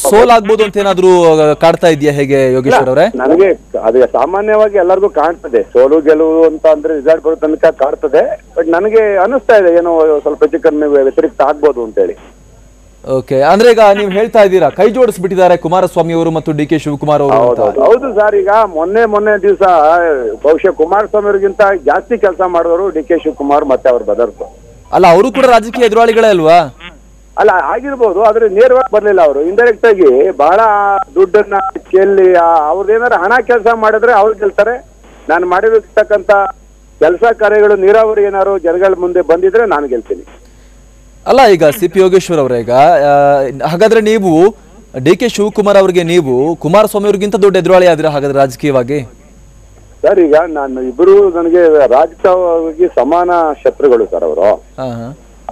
ಸೋಲ್ ಆಗ್ಬೋದು ಅಂತ ಏನಾದ್ರು ಕಾಡ್ತಾ ಇದೆಯಾ ಹೇಗೆ ಯೋಗೇಶ್ವರ್ ಅವರೇ? ನನಗೆ ಅದು ಸಾಮಾನ್ಯವಾಗಿ ಎಲ್ಲರಿಗೂ ಕಾಣ್ತದೆ, ಸೋಲು ಗೆಲುವು ಅಂತ ಅಂದ್ರೆ ರಿಸಲ್ಟ್ ಬರೋ ತನಕ ಕಾಡ್ತದೆ. ಬಟ್ ನನಗೆ ಅನಿಸ್ತಾ ಇದೆ ಏನೋ ಸ್ವಲ್ಪ ಹೆಚ್ಚು ಕಡಿಮೆ ವ್ಯತಿರಿಕ್ತ ಆಗ್ಬೋದು ಅಂತ ಹೇಳಿ. ಓಕೆ, ಅಂದ್ರೆ ಈಗ ನೀವು ಹೇಳ್ತಾ ಇದ್ದೀರಾ ಕೈ ಜೋಡಿಸ್ಬಿಟ್ಟಿದ್ದಾರೆ ಕುಮಾರಸ್ವಾಮಿ ಅವರು ಮತ್ತು ಡಿ ಕೆ ಶಿವಕುಮಾರ್ ಅವರು. ಹೌದು ಸರ್, ಈಗ ಮೊನ್ನೆ ದಿವಸ ಬಹುಶಃ ಕುಮಾರಸ್ವಾಮಿ ಅವ್ರಿಗಿಂತ ಜಾಸ್ತಿ ಕೆಲಸ ಮಾಡಿದವರು ಡಿ ಕೆ ಶಿವಕುಮಾರ್ ಮತ್ತೆ ಅವ್ರ ಬದರ್ತು. ಅಲ್ಲ, ಅವರು ಕೂಡ ರಾಜಕೀಯ ಎದುರಾಳಿಗಳೇ ಅಲ್ವಾ? ಅಲ್ಲ, ಆಗಿರ್ಬೋದು, ಆದ್ರೆ ನೇರವಾಗಿ ಬರ್ಲಿಲ್ಲ ಅವರು. ಇಂಡೈರೆಕ್ಟ್ ಆಗಿ ಬಹಳ ದುಡ್ಡನ್ನ ಚೆಲ್ಲಿ ಅವ್ರದ್ದೇನಾದ್ರು ಹಣ ಕೆಲಸ ಮಾಡಿದ್ರೆ ಅವ್ರು ಗೆಲ್ತಾರೆ. ನಾನು ಮಾಡಿರ್ತಕ್ಕಂತ ಕೆಲಸ ಕಾರ್ಯಗಳು ನೀರಾವರಿ ಏನಾದ್ರು ಜನಗಳ ಮುಂದೆ ಬಂದಿದ್ರೆ ನಾನು ಗೆಲ್ತೀನಿ. ಅಲ್ಲ, ಈಗ ಸಿ ಪಿ ಯೋಗೇಶ್ವರ್ ಅವರೇ, ಈಗ ಹಾಗಾದ್ರೆ ನೀವು ಡಿ ಕೆ ಶಿವಕುಮಾರ್ ಅವರಿಗೆ ನೀವು ಕುಮಾರಸ್ವಾಮಿ ಅವ್ರಿಗಿಂತ ದೊಡ್ಡ ಎದುರಾಳಿ ಆದ್ರೆ ಹಾಗಾದ್ರೆ ರಾಜಕೀಯವಾಗಿ? ಸರ್, ಈಗ ನಾನು ಇಬ್ರು ನನಗೆ ರಾಜಕೀಯವಾಗಿ ಸಮಾನ ಶತ್ರುಗಳು ಸರ್.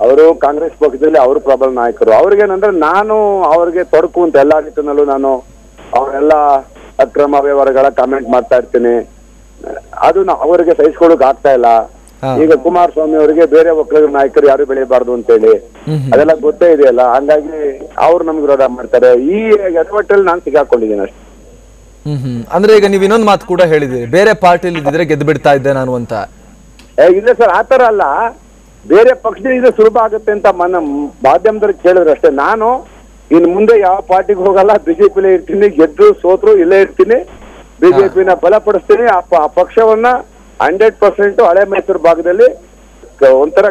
ಅವರು ಕಾಂಗ್ರೆಸ್ ಪಕ್ಷದಲ್ಲಿ ಅವರು ಪ್ರಬಲ ನಾಯಕರು. ಅವ್ರಿಗೇನಂದ್ರೆ ನಾನು ಅವ್ರಿಗೆ ತೊಡಕು ಅಂತ ಎಲ್ಲಾ ನಿಟ್ಟಿನಲ್ಲೂ ನಾನು ಅವರೆಲ್ಲ ಅಕ್ರಮ ವ್ಯವಹಾರಗಳ ಕಾಮೆಂಟ್ ಮಾಡ್ತಾ ಇರ್ತೀನಿ. ಅದು ಅವರಿಗೆ ಸಹಿಸ್ಕೊಳಕ್ ಆಗ್ತಾ ಇಲ್ಲ. ಈಗ ಕುಮಾರಸ್ವಾಮಿ ಅವರಿಗೆ ಬೇರೆ ಒಕ್ಕಲಿಗರ ನಾಯಕರು ಯಾರು ಬೆಳೆಯಬಾರ್ದು ಅಂತ ಹೇಳಿ ಅದೆಲ್ಲ ಗೊತ್ತೇ ಇದೆಯಲ್ಲ. ಹಂಗಾಗಿ ಅವ್ರು ನಮ್ಗೆ ವಿರೋಧ ಮಾಡ್ತಾರೆ. ಈ ಎಡವಟ್ಟಲ್ಲಿ ನಾನು ಸಿಗಾಕೊಂಡಿದ್ದೀನಿ ಅಷ್ಟೇ. ಅಂದ್ರೆ ಈಗ ನೀವು ಇನ್ನೊಂದು ಮಾತು ಕೂಡ ಹೇಳಿದಿರಿ, ಬೇರೆ ಪಾರ್ಟಿಲಿ ಇದ್ದಿದ್ರೆ ಗೆದ್ದು ಬಿಡ್ತಾ ಇದ್ದೆ ನಾನು ಅಂತ. ಇಲ್ಲ ಸರ್, ಆತರ ಅಲ್ಲ. ಬೇರೆ ಪಕ್ಷದಿಂದ ಸುಲಭ ಆಗುತ್ತೆ ಅಂತ ಮಾಧ್ಯಮದವ್ರಿಗೆ ಕೇಳಿದ್ರೆ ಅಷ್ಟೇ. ನಾನು ಇನ್ ಮುಂದೆ ಯಾವ ಪಾರ್ಟಿಗೆ ಹೋಗಲ್ಲ, ಬಿಜೆಪಿಲೇ ಇರ್ತೀನಿ. ಗೆದ್ದು ಸೋತ್ರು ಇಲ್ಲೇ ಇರ್ತೀನಿ. ಬಿಜೆಪಿನ ಬಲಪಡಿಸ್ತೀನಿ. ಆ ಪಕ್ಷವನ್ನ 100% ಹಳೆ ಮೈಸೂರು ಭಾಗದಲ್ಲಿ ಒಂಥರ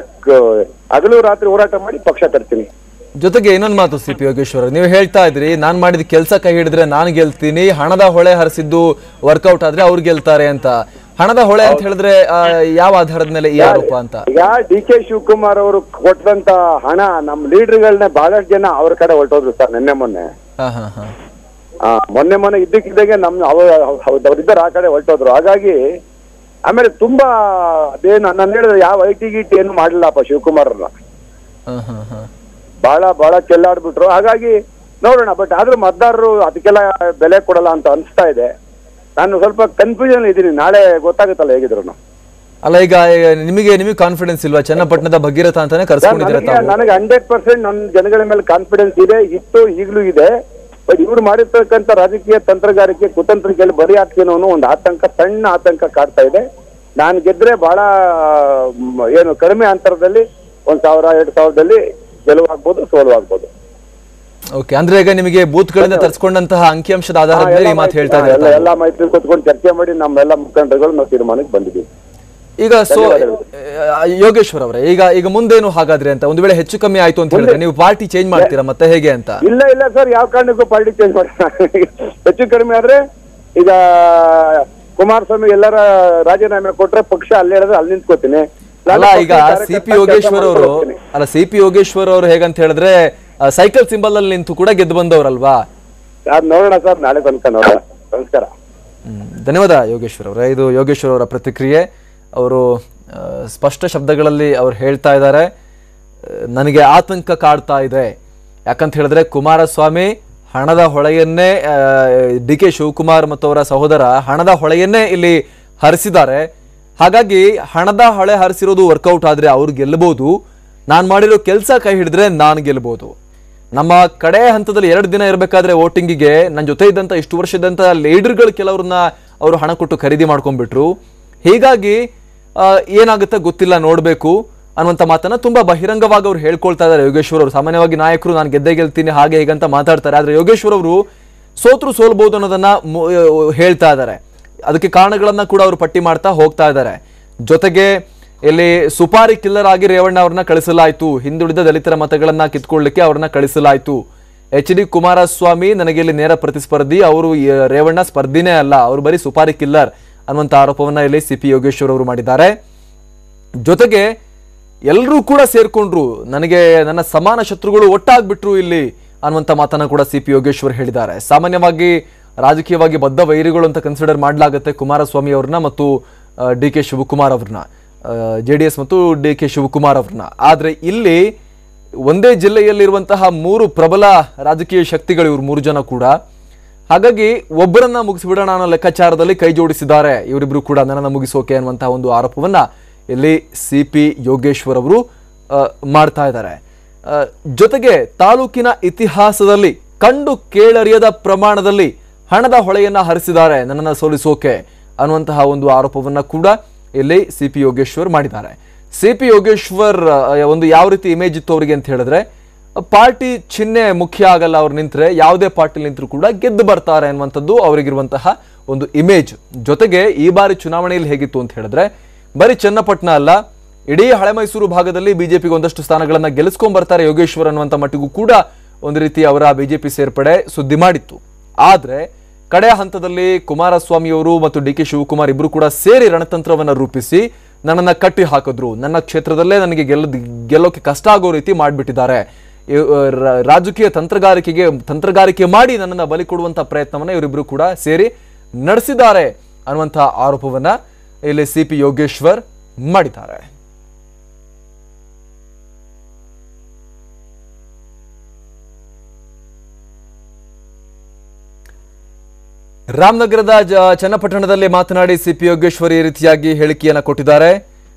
ಹಗಲು ರಾತ್ರಿ ಹೋರಾಟ ಮಾಡಿ ಪಕ್ಷ ತರ್ತೀನಿ. ಜೊತೆಗೆ ಇನ್ನೊಂದು ಮಾತು ಸಿ ಪಿ ಯೋಗೇಶ್ವರ, ನೀವು ಹೇಳ್ತಾ ಇದ್ರಿ ನಾನು ಮಾಡಿದ ಕೆಲಸ ಕೈ ಹಿಡಿದ್ರೆ ನಾನು ಗೆಲ್ತೀನಿ, ಹಣದ ಹೊಳೆ ಹರಿಸಿದ್ದು ವರ್ಕೌಟ್ ಆದ್ರೆ ಅವ್ರು ಗೆಲ್ತಾರೆ ಅಂತ. ಹಣದ ಹೊಳೆ ಅಂತ ಹೇಳಿದ್ರೆ ಯಾವ ಆಧಾರದ ಮೇಲೆ ಈ ಆರೋಪ ಅಂತ? ಈಗ ಡಿ ಕೆ ಶಿವಕುಮಾರ್ ಅವರು ಕೊಟ್ಟಂತ ಹಣ ನಮ್ಮ ಲೀಡರ್ಗಳನ್ನ ಬಹಳಷ್ಟು ಜನ ಅವ್ರ ಕಡೆ ಹೊರಟೋದ್ರು ಸರ್. ಮೊನ್ನೆ ಇದ್ದಕ್ಕಿದ್ದಾಗೆ ಅವರಿದ್ದಾರೆ ಆ ಕಡೆ ಹೊರಟೋದ್ರು. ಹಾಗಾಗಿ ಆಮೇಲೆ ತುಂಬಾ ಅದೇನು ನಾನು ಹೇಳಿದ್ರೆ ಯಾವ ಐಟಿ ಗಿಟಿ ಏನು ಮಾಡಲಿಲ್ಲಪ್ಪ ಶಿವಕುಮಾರ್ನ. ಬಹಳ ಚೆಲ್ಲಾಡ್ಬಿಟ್ರು. ಹಾಗಾಗಿ ನೋಡೋಣ. ಬಟ್ ಆದ್ರೂ ಮತದಾರರು ಅದಕ್ಕೆಲ್ಲ ಬೆಲೆ ಕೊಡಲ್ಲ ಅಂತ ಅನಿಸ್ತಾ ಇದೆ. ನಾನು ಸ್ವಲ್ಪ ಕನ್ಫ್ಯೂಷನ್ ಇದ್ದೀನಿ. ನಾಳೆ ಗೊತ್ತಾಗುತ್ತಲ್ಲ ಹೇಗಿದ್ರು. ಅಲ್ಲ, ಈಗ ನಿಮಗೆ ಕಾನ್ಫಿಡೆನ್ಸ್ ಇಲ್ವಾ? ಚನ್ನಪಟ್ಟಣದ ಭಗೀರಥ ಅಂತಾನೆ ಕರೆಸ್ಕೊಂಡಿದ್ದೀರಾ? ನನಗೆ 100% ನನ್ನ ಜನಗಳ ಮೇಲೆ ಕಾನ್ಫಿಡೆನ್ಸ್ ಇದೆ, ಇತ್ತು, ಈಗಲೂ ಇದೆ. ಬಟ್ ಇವ್ರು ಮಾಡಿರ್ತಕ್ಕಂಥ ರಾಜಕೀಯ ತಂತ್ರಗಾರಿಕೆ ಕುತಂತ್ರಿಕೆಯಲ್ಲಿ ಬರಿ ಆಗ್ತೀನೋ ಅನ್ನೋ ಒಂದು ಸಣ್ಣ ಆತಂಕ ಕಾಡ್ತಾ ಇದೆ. ನಾನು ಗೆದ್ರೆ ಬಹಳ ಏನು ಕಡಿಮೆ ಅಂತರದಲ್ಲಿ 1000-2000ದಲ್ಲಿ ಗೆಲುವಾಗ್ಬೋದು, ಸೋಲು ಆಗ್ಬೋದು. ಓಕೆ, ಅಂದ್ರೆ ಈಗ ನಿಮಗೆ ಬೂತ್ ಗಳಿಂದ ತರಿಸಿಕೊಂಡಂತಹ ಅಂಕಿಅಂಶದ ಆಧಾರದ ಮೇಲೆ ಈ ಮಾತು ಹೇಳ್ತಾ ಇದ್ದಾರೆ. ಎಲ್ಲ ಮೈತ್ರಿ ಕೂತ್ಕೊಂಡು ಚರ್ಚೆ ಮಾಡಿ ನಮ್ಮೆಲ್ಲ ಮುಖಂಡರುಗಳು ನಾವು ತೀರ್ಮಾನಕ್ಕೆ ಬಂದಿದ್ದೀವಿ. ಈಗ ಯೋಗೇಶ್ವರ್ ಅವರೇ, ಈಗ ಮುಂದೇನು ಹಾಗಾದ್ರೆ ಅಂತ ಒಂದು ವೇಳೆ ಹೆಚ್ಚು ಕಮ್ಮಿ ಆಯ್ತು ಅಂತ ಹೇಳಿದ್ರೆ ನೀವು ಪಾರ್ಟಿ ಚೇಂಜ್ ಮಾಡ್ತೀರಾ ಮತ್ತೆ ಹೇಗೆ ಅಂತ? ಇಲ್ಲ ಸರ್, ಯಾವ ಕಾರಣಕ್ಕೂ ಪಾರ್ಟಿ ಚೇಂಜ್ ಮಾಡೋಣ. ಹೆಚ್ಚು ಕಡಿಮೆ ಆದ್ರೆ ಈಗ ಕುಮಾರಸ್ವಾಮಿ ಎಲ್ಲರ ರಾಜೀನಾಮೆ ಕೊಟ್ರೆ ಪಕ್ಷ ಅಲ್ಲಿ ಹೇಳಿದ್ರೆ ಅಲ್ಲಿ ನಿಂತ್ಕೋತೀನಿ. ಅಲ್ಲ, ಈಗ ಸಿ ಪಿ ಯೋಗೇಶ್ವರ್ ಅವರು ಹೇಗಂತ ಹೇಳಿದ್ರೆ ಸೈಕಲ್ ಸಿಂಬಲ್ ಅಲ್ಲಿ ನಿಂತು ಕೂಡ ಗೆದ್ದು ಬಂದವರಲ್ವಾ? ನೋಡೋಣ ಸರ್, ನಾಳೆ ತನಕ ನೋಡೋಣ. ನಮಸ್ಕಾರ. ಧನ್ಯವಾದ ಯೋಗೇಶ್ವರ್ ಅವರೇ. ಇದು ಯೋಗೇಶ್ವರ್ ಅವರ ಪ್ರತಿಕ್ರಿಯೆ. ಅವರು ಸ್ಪಷ್ಟ ಶಬ್ದಗಳಲ್ಲಿ ಅವ್ರು ಹೇಳ್ತಾ ಇದ್ದಾರೆ, ನನಗೆ ಆತಂಕ ಕಾಡ್ತಾ ಇದೆ. ಯಾಕಂತ ಹೇಳಿದ್ರೆ ಕುಮಾರಸ್ವಾಮಿ ಹಣದ ಹೊಳೆಯನ್ನೇ, ಡಿ ಕೆ ಶಿವಕುಮಾರ್ ಮತ್ತು ಅವರ ಸಹೋದರ ಹಣದ ಹೊಳೆಯನ್ನೇ ಇಲ್ಲಿ ಹರಿಸಿದ್ದಾರೆ. ಹಾಗಾಗಿ ಹಣದ ಹೊಳೆ ಹರಿಸಿರೋದು ವರ್ಕೌಟ್ ಆದ್ರೆ ಅವ್ರು ಗೆಲ್ಲಬಹುದು. ನಾನು ಮಾಡಿರೋ ಕೆಲಸ ಕೈ ಹಿಡಿದ್ರೆ ನಾನು ಗೆಲ್ಬಹುದು. ನಮ್ಮ ಕಡೆ ಹಂತದಲ್ಲಿ 2 ದಿನ ಇರಬೇಕಾದ್ರೆ ವೋಟಿಂಗಿಗೆ ನನ್ನ ಜೊತೆ ಇದ್ದಂತ ಇಷ್ಟು ವರ್ಷದಂತ ಲೀಡರ್ಗಳು ಕೆಲವ್ರನ್ನ ಅವರು ಹಣ ಕೊಟ್ಟು ಖರೀದಿ ಮಾಡ್ಕೊಂಡ್ಬಿಟ್ರು. ಹೀಗಾಗಿ ಏನಾಗುತ್ತೆ ಗೊತ್ತಿಲ್ಲ, ನೋಡ್ಬೇಕು ಅನ್ನುವಂಥ ಮಾತನ್ನ ತುಂಬಾ ಬಹಿರಂಗವಾಗಿ ಅವ್ರು ಹೇಳ್ಕೊಳ್ತಾ ಇದ್ದಾರೆ ಯೋಗೇಶ್ವರ್ ಅವರು. ಸಾಮಾನ್ಯವಾಗಿ ನಾಯಕರು ನಾನು ಗೆಲ್ತೀನಿ ಹಾಗೆ ಹೀಗಂತ ಮಾತಾಡ್ತಾರೆ, ಆದ್ರೆ ಯೋಗೇಶ್ವರ್ ಅವರು ಸೋಲ್ಬಹುದು ಅನ್ನೋದನ್ನ ಹೇಳ್ತಾ ಇದ್ದಾರೆ. ಅದಕ್ಕೆ ಕಾರಣಗಳನ್ನ ಕೂಡ ಅವರು ಪಟ್ಟಿ ಮಾಡ್ತಾ ಹೋಗ್ತಾ ಇದ್ದಾರೆ. ಜೊತೆಗೆ ಇಲ್ಲಿ ಸುಪಾರಿ ಕಿಲ್ಲರ್ ಆಗಿ ರೇವಣ್ಣ ಅವ್ರನ್ನ ಕಳಿಸಲಾಯ್ತು, ಹಿಂದುಳಿದ ದಲಿತರ ಮತಗಳನ್ನ ಕಿತ್ಕೊಳ್ಳಿಕ್ಕೆ ಅವ್ರನ್ನ ಕಳಿಸಲಾಯ್ತು. HD ಕುಮಾರಸ್ವಾಮಿ ನನಗೆ ಇಲ್ಲಿ ನೇರ ಪ್ರತಿಸ್ಪರ್ಧಿ, ಅವರು ರೇವಣ್ಣ ಸ್ಪರ್ಧಿನೇ ಅಲ್ಲ, ಅವರು ಬರೀ ಸುಪಾರಿ ಕಿಲ್ಲರ್ ಅನ್ನುವಂಥ ಆರೋಪವನ್ನ ಇಲ್ಲಿ CP ಯೋಗೇಶ್ವರ್ ಅವರು ಮಾಡಿದ್ದಾರೆ. ಜೊತೆಗೆ ಎಲ್ಲರೂ ಕೂಡ ಸೇರ್ಕೊಂಡ್ರು, ನನಗೆ ನನ್ನ ಸಮಾನ ಶತ್ರುಗಳು ಒಟ್ಟಾಗ್ಬಿಟ್ರು ಇಲ್ಲಿ ಅನ್ನುವಂಥ ಮಾತನ್ನ ಕೂಡ CP ಯೋಗೇಶ್ವರ್ ಹೇಳಿದ್ದಾರೆ. ಸಾಮಾನ್ಯವಾಗಿ ರಾಜಕೀಯವಾಗಿ ಬದ್ಧ ವೈರಿಗಳು ಅಂತ ಕನ್ಸಿಡರ್ ಮಾಡಲಾಗುತ್ತೆ ಕುಮಾರಸ್ವಾಮಿ ಅವ್ರನ್ನ ಮತ್ತು DK ಶಿವಕುಮಾರ್ ಅವ್ರನ್ನ, JDS ಮತ್ತು DK ಶಿವಕುಮಾರ್ ಅವ್ರನ್ನ. ಆದ್ರೆ ಇಲ್ಲಿ ಒಂದೇ ಜಿಲ್ಲೆಯಲ್ಲಿರುವಂತಹ 3 ಪ್ರಬಲ ರಾಜಕೀಯ ಶಕ್ತಿಗಳು ಇವ್ರು 3 ಜನ ಕೂಡ. ಹಾಗಾಗಿ ಒಬ್ಬರನ್ನ ಮುಗಿಸಿಬಿಡೋಣ ಅನ್ನೋ ಲೆಕ್ಕಾಚಾರದಲ್ಲಿ ಕೈ ಜೋಡಿಸಿದ್ದಾರೆ ಇವರಿಬ್ರು ಕೂಡ ನನ್ನನ್ನು ಮುಗಿಸೋಕೆ ಅನ್ನುವಂತಹ ಒಂದು ಆರೋಪವನ್ನ ಇಲ್ಲಿ CP ಯೋಗೇಶ್ವರ್ ಅವರು ಮಾಡ್ತಾ ಇದ್ದಾರೆ. ಜೊತೆಗೆ ತಾಲೂಕಿನ ಇತಿಹಾಸದಲ್ಲಿ ಕಂಡು ಕೇಳರಿಯದ ಪ್ರಮಾಣದಲ್ಲಿ ಹಣದ ಹೊಳೆಯನ್ನ ಹರಿಸಿದ್ದಾರೆ ನನ್ನನ್ನು ಸೋಲಿಸೋಕೆ ಅನ್ನುವಂತಹ ಒಂದು ಆರೋಪವನ್ನ ಕೂಡ ಇಲ್ಲಿ CP ಯೋಗೇಶ್ವರ್ ಮಾಡಿದ್ದಾರೆ. CP ಯೋಗೇಶ್ವರ್ ಒಂದು ಯಾವ ರೀತಿ ಇಮೇಜ್ ಇತ್ತು ಅವರಿಗೆ ಅಂತ ಹೇಳಿದ್ರೆ, ಪಾರ್ಟಿ ಚಿಹ್ನೆ ಮುಖ್ಯ ಆಗಲ್ಲ, ಅವ್ರು ನಿಂತ್ರೆ ಯಾವುದೇ ಪಾರ್ಟಿ ನಿಂತರೂ ಕೂಡ ಗೆದ್ದು ಬರ್ತಾರೆ ಅನ್ನುವಂಥದ್ದು ಅವರಿಗಿರುವಂತಹ ಒಂದು ಇಮೇಜ್. ಜೊತೆಗೆ ಈ ಬಾರಿ ಚುನಾವಣೆಯಲ್ಲಿ ಹೇಗಿತ್ತು ಅಂತ ಹೇಳಿದ್ರೆ, ಬರೀ ಚನ್ನಪಟ್ಟಣ ಅಲ್ಲ, ಇಡೀ ಹಳೆ ಮೈಸೂರು ಭಾಗದಲ್ಲಿ ಬಿಜೆಪಿಗೆ ಒಂದಷ್ಟು ಸ್ಥಾನಗಳನ್ನ ಗೆಲ್ಲಿಸ್ಕೊಂಡ್ ಬರ್ತಾರೆ ಯೋಗೇಶ್ವರ್ ಅನ್ನುವಂಥ ಮಟ್ಟಿಗೂ ಕೂಡ ಒಂದು ರೀತಿ ಅವರ ಬಿಜೆಪಿ ಸೇರ್ಪಡೆ ಸುದ್ದಿ ಮಾಡಿತ್ತು. ಆದ್ರೆ ಕಡೆ ಹಂತದಲ್ಲಿ ಕುಮಾರಸ್ವಾಮಿ ಅವರು ಮತ್ತು DK ಶಿವಕುಮಾರ್ ಇಬ್ರು ಕೂಡ ಸೇರಿ ರಣತಂತ್ರವನ್ನ ರೂಪಿಸಿ ನನ್ನನ್ನ ಕಟ್ಟಿ ಹಾಕಿದ್ರು. ನನ್ನ ಕ್ಷೇತ್ರದಲ್ಲೇ ನನಗೆ ಗೆಲ್ಲೋಕೆ ಕಷ್ಟ ಆಗೋ ರೀತಿ ಮಾಡಿಬಿಟ್ಟಿದ್ದಾರೆ. ರಾಜಕೀಯ ತಂತ್ರಗಾರಿಕೆ ಮಾಡಿ ನನ್ನನ್ನು ಬಲಿ ಕೊಡುವಂತ ಪ್ರಯತ್ನವನ್ನ ಇವರಿಬ್ರು ಕೂಡ ಸೇರಿ ನಡೆಸಿದ್ದಾರೆ ಅನ್ನುವಂಥ ಆರೋಪವನ್ನ ಇಲ್ಲಿ CP ಯೋಗೇಶ್ವರ್ ಮಾಡಿದ್ದಾರೆ. ರಾಮನಗರದ ಚನ್ನಪಟ್ಟಣದಲ್ಲಿ ಮಾತನಾಡಿ CP ಯೋಗೇಶ್ವರ್ ಈ ರೀತಿಯಾಗಿ ಹೇಳಿಕೆಯನ್ನ ಕೊಟ್ಟಿದ್ದಾರೆ.